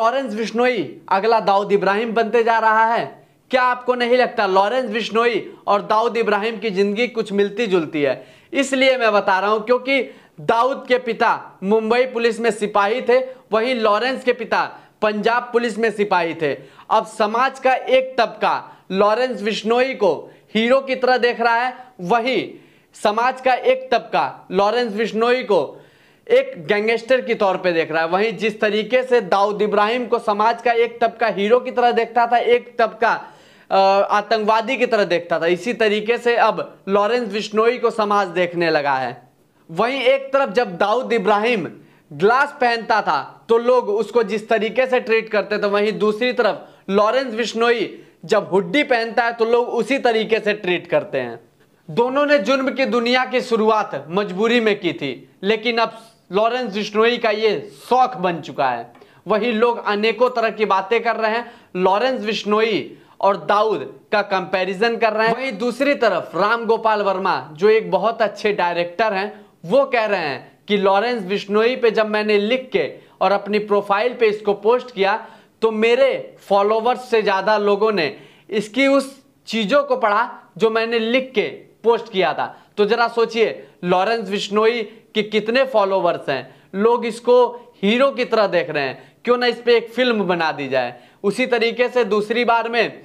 Lawrence Bishnoi अगला दाऊद इब्राहिम बनते जा रहा है? क्या आपको नहीं लगता लॉरेंस बिश्नोई और दाऊद इब्राहिम की जिंदगी कुछ मिलती जुलती है? इसलिए मैं बता रहा हूं क्योंकि दाऊद के पिता मुंबई पुलिस में सिपाही थे, वहीं लॉरेंस के पिता पंजाब पुलिस में सिपाही थे। अब समाज का एक तबका लॉरेंस बिश्नोई को हीरो की तरह देख रहा है, वहीं समाज का एक तबका लॉरेंस बिश्नोई को एक गैंगस्टर की तौर पे देख रहा है। वहीं जिस तरीके से दाऊद इब्राहिम को समाज का एक तबका हीरो की तरह देखता था, एक तबका आतंकवादी की तरह देखता था, इसी तरीके से अब लॉरेंस बिश्नोई को समाज देखने लगा है। वहीं एक तरफ जब दाऊद इब्राहिम ग्लास पहनता था तो लोग उसको जिस तरीके से ट्रीट करते थे, वहीं दूसरी तरफ लॉरेंस बिश्नोई जब हुड्डी पहनता है तो लोग उसी तरीके से ट्रीट करते हैं। दोनों ने जुर्म की दुनिया की शुरुआत मजबूरी में की थी, लेकिन अब लॉरेंस बिश्नोई का ये शौक बन चुका है। वही लोग अनेकों तरह की बातें कर रहे हैं, लॉरेंस बिश्नोई और दाऊद का कंपैरिजन कर रहे हैं। वहीं दूसरी तरफ राम गोपाल वर्मा जो एक बहुत अच्छे डायरेक्टर हैं, वो कह रहे हैं कि लॉरेंस बिश्नोई पे जब मैंने लिख के और अपनी प्रोफाइल पे इसको पोस्ट किया तो मेरे फॉलोवर्स से ज्यादा लोगों ने इसकी उस चीजों को पढ़ा जो मैंने लिख के पोस्ट किया था। तो जरा सोचिए लॉरेंस बिश्नोई के कितने फॉलोवर्स हैं, लोग इसको हीरो की तरह देख रहे हैं, क्यों ना इस पे एक फिल्म बना दी जाए। उसी तरीके से दूसरी बार में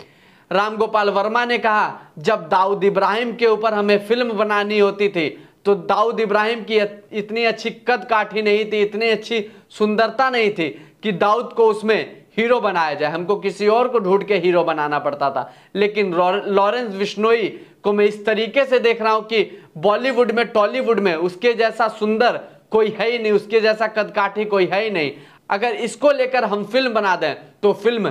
राम गोपाल वर्मा ने कहा जब दाऊद इब्राहिम के ऊपर हमें फिल्म बनानी होती थी तो दाऊद इब्राहिम की इतनी अच्छी कद काठी नहीं थी, इतनी अच्छी सुंदरता नहीं थी कि दाऊद को उसमें हीरो बनाया जाए, हमको किसी और को ढूंढ के हीरो बनाना पड़ता था। लेकिन लॉरेंस बिश्नोई को मैं इस तरीके से देख रहा हूं कि बॉलीवुड में टॉलीवुड में उसके जैसा सुंदर कोई है ही नहीं, उसके जैसा कदकाठी कोई है ही नहीं। अगर इसको लेकर हम फिल्म बना दें तो फिल्म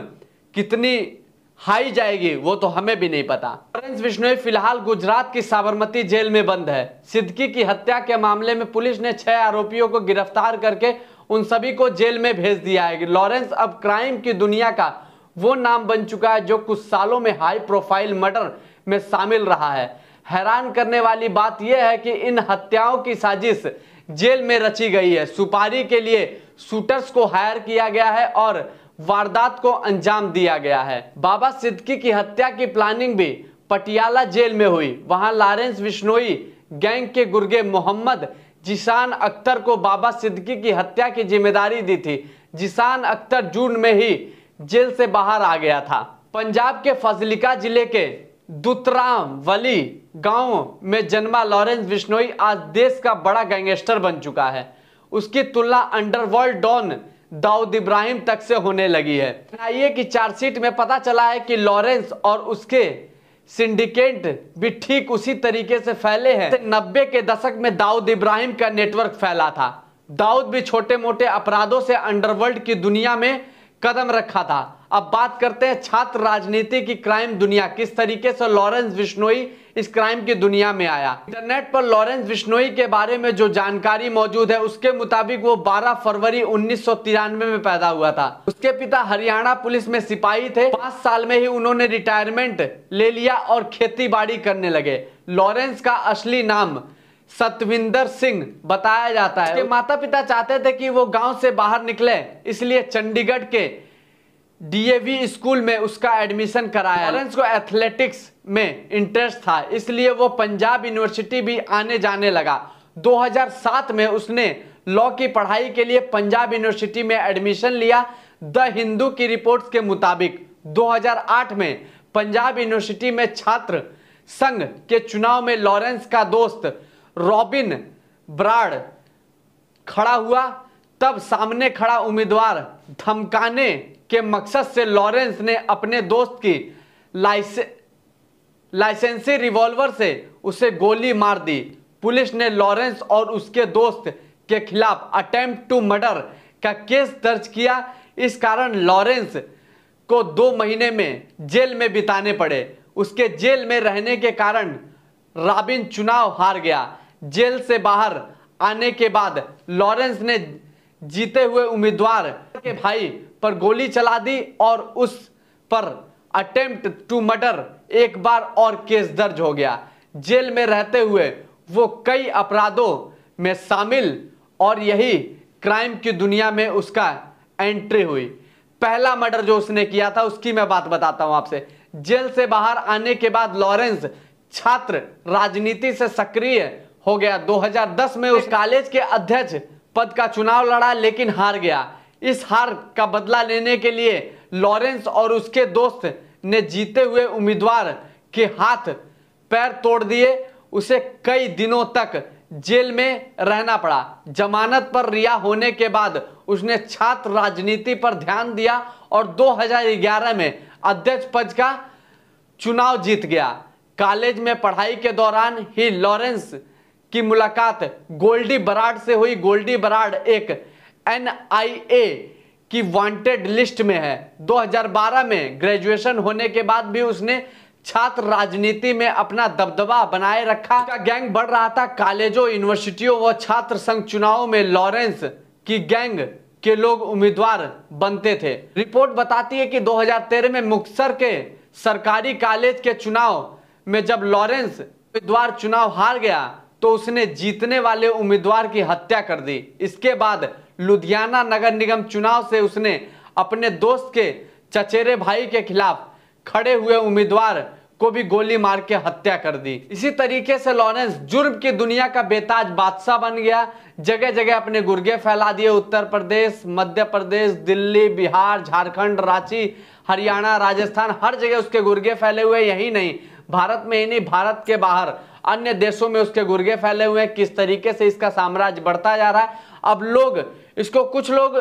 कितनी हाई जाएगी वो तो हमें भी नहीं पता। लॉरेंस बिश्नोई फिलहाल गुजरात की साबरमती जेल में बंद है। सिद्दीकी की हत्या के मामले में पुलिस ने 6 आरोपियों को गिरफ्तार करके उन सभी को जेल में भेज दिया है। लॉरेंस अब क्राइम की दुनिया का वो नाम बन चुका है जो कुछ सालों में हाई प्रोफाइल मर्डर में शामिल रहा है। हैरान करने वाली बात यह है कि इन हत्याओं की साजिश जेल में रची गई है। सुपारी के लिए शूटर्स को हायर किया गया है और वारदात को अंजाम दिया गया है। बाबा सिद्दीकी की हत्या की प्लानिंग भी पटियाला जेल में हुई। वहां लॉरेंस बिश्नोई गैंग के गुर्गे मोहम्मद जिशान अख्तर को बाबा सिद्दीकी की हत्या की जिम्मेदारी दी थी। जिशान अख्तर जून में ही जेल से बाहर आ गया था। पंजाब के फजलिका जिले के दुतरावली गांव में जन्मा लॉरेंस बिश्नोई आज देश का बड़ा गैंगस्टर बन चुका है। उसकी तुलना अंडरवर्ल्ड डॉन दाऊद इब्राहिम तक से होने लगी है। एनआईए की चार्जशीट में पता चला है कि लॉरेंस और उसके सिंडिकेट भी ठीक उसी तरीके से फैले हैं। 90 के दशक में दाऊद इब्राहिम का नेटवर्क फैला था। दाऊद भी छोटे मोटे अपराधों से अंडरवर्ल्ड की दुनिया में कदम रखा था। अब बात करते हैं छात्र राजनीति की क्राइम दुनिया, किस तरीके से लॉरेंस बिश्नोई इस क्राइम की दुनिया में आया। इंटरनेट पर लॉरेंस बिश्नोई के बारे में जो जानकारी मौजूद है उसके मुताबिक वो 12 फरवरी 1993 में पैदा हुआ था। उसके पिता हरियाणा पुलिस में सिपाही थे। 5 साल में ही उन्होंने रिटायरमेंट ले लिया और खेती बाड़ी करने लगे। लॉरेंस का असली नाम सतविंदर सिंह बताया जाता है। उसके माता पिता चाहते थे कि वो गांव से बाहर निकले, इसलिए चंडीगढ़ के डीएवी स्कूल में उसका एडमिशन कराया। लॉरेंस को एथलेटिक्स में इंटरेस्ट था, इसलिए वो पंजाब यूनिवर्सिटी भी आने जाने लगा। 2007 में उसने लॉ की पढ़ाई के लिए पंजाब यूनिवर्सिटी में एडमिशन लिया। द हिंदू की रिपोर्ट्स के मुताबिक 2008 में पंजाब यूनिवर्सिटी में छात्र संघ के चुनाव में लॉरेंस का दोस्त रॉबिन ब्राड खड़ा हुआ। तब सामने खड़ा उम्मीदवार धमकाने के मकसद से लॉरेंस ने अपने दोस्त की लाइसेंसी रिवॉल्वर से उसे गोली मार दी। पुलिस ने लॉरेंस और उसके दोस्त के खिलाफ अटेम्प्ट टू मर्डर का केस दर्ज किया। इस कारण लॉरेंस को 2 महीने में जेल में बिताने पड़े। उसके जेल में रहने के कारण रॉबिन चुनाव हार गया। जेल से बाहर आने के बाद लॉरेंस ने जीते हुए उम्मीदवार के भाई पर गोली चला दी और उस पर अटेम्प्ट टू मर्डर एक बार और केस दर्ज हो गया। जेल में रहते हुए वो कई अपराधों में शामिल और यही क्राइम की दुनिया में उसका एंट्री हुई। पहला मर्डर जो उसने किया था उसकी मैं बात बताता हूं आपसे। जेल से बाहर आने के बाद लॉरेंस छात्र राजनीति से सक्रिय हो गया। 2010 में उस कॉलेज के अध्यक्ष पद का चुनाव लड़ा लेकिन हार गया। इस हार का बदला लेने के लिए लॉरेंस और उसके दोस्त ने जीते हुए उम्मीदवार के हाथ पैर तोड़ दिए। उसे कई दिनों तक जेल में रहना पड़ा। जमानत पर रिहा होने के बाद उसने छात्र राजनीति पर ध्यान दिया और 2011 में अध्यक्ष पद का चुनाव जीत गया। कॉलेज में पढ़ाई के दौरान ही लॉरेंस की मुलाकात गोल्डी बराड से हुई। गोल्डी बराड एक NIA की वांटेड लिस्ट में है। 2012 में ग्रेजुएशन होने के बाद भी उसने छात्र राजनीति में अपना दबदबा बनाए रखा। उसका गैंग बढ़ रहा था। कॉलेजों, यूनिवर्सिटियों व छात्र संघ चुनाव में लॉरेंस की गैंग के लोग उम्मीदवार बनते थे। रिपोर्ट बताती है कि 2013 में मुक्तसर के सरकारी कॉलेज के चुनाव में जब लॉरेंस उम्मीदवार चुनाव हार गया तो उसने जीतने वाले उम्मीदवार की हत्या कर दी। इसके बाद लुधियाना नगर निगम चुनाव से उसने अपने दोस्त के चचेरे भाई के खिलाफ खड़े हुए उम्मीदवार को भी गोली मार के हत्या कर दी। इसी तरीके से लॉरेंस जुर्म की दुनिया का बेताज बादशाह बन गया। जगह जगह अपने गुर्गे फैला दिए। उत्तर प्रदेश, मध्य प्रदेश, दिल्ली, बिहार, झारखंड, रांची, हरियाणा, राजस्थान, हर जगह उसके गुर्गे फैले हुए। यही नहीं, भारत में ही नहीं, भारत के बाहर अन्य देशों में उसके गुर्गे फैले हुए हैं। किस तरीके से इसका साम्राज्य बढ़ता जा रहा है। अब लोग इसको, कुछ लोग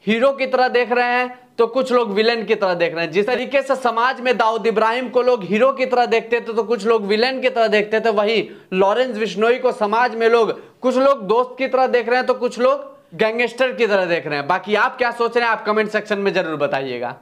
हीरो की तरह देख रहे हैं तो कुछ लोग विलेन की तरह देख रहे हैं। जिस तरीके से समाज में दाऊद इब्राहिम को लोग हीरो की तरह देखते थे तो कुछ लोग विलेन की तरह देखते थे, वही लॉरेंस बिश्नोई को समाज में लोग, कुछ लोग दोस्त की तरह देख रहे हैं तो कुछ लोग गैंगस्टर की तरह देख रहे हैं। बाकी आप क्या सोच रहे हैं, आप कमेंट सेक्शन में जरूर बताइएगा।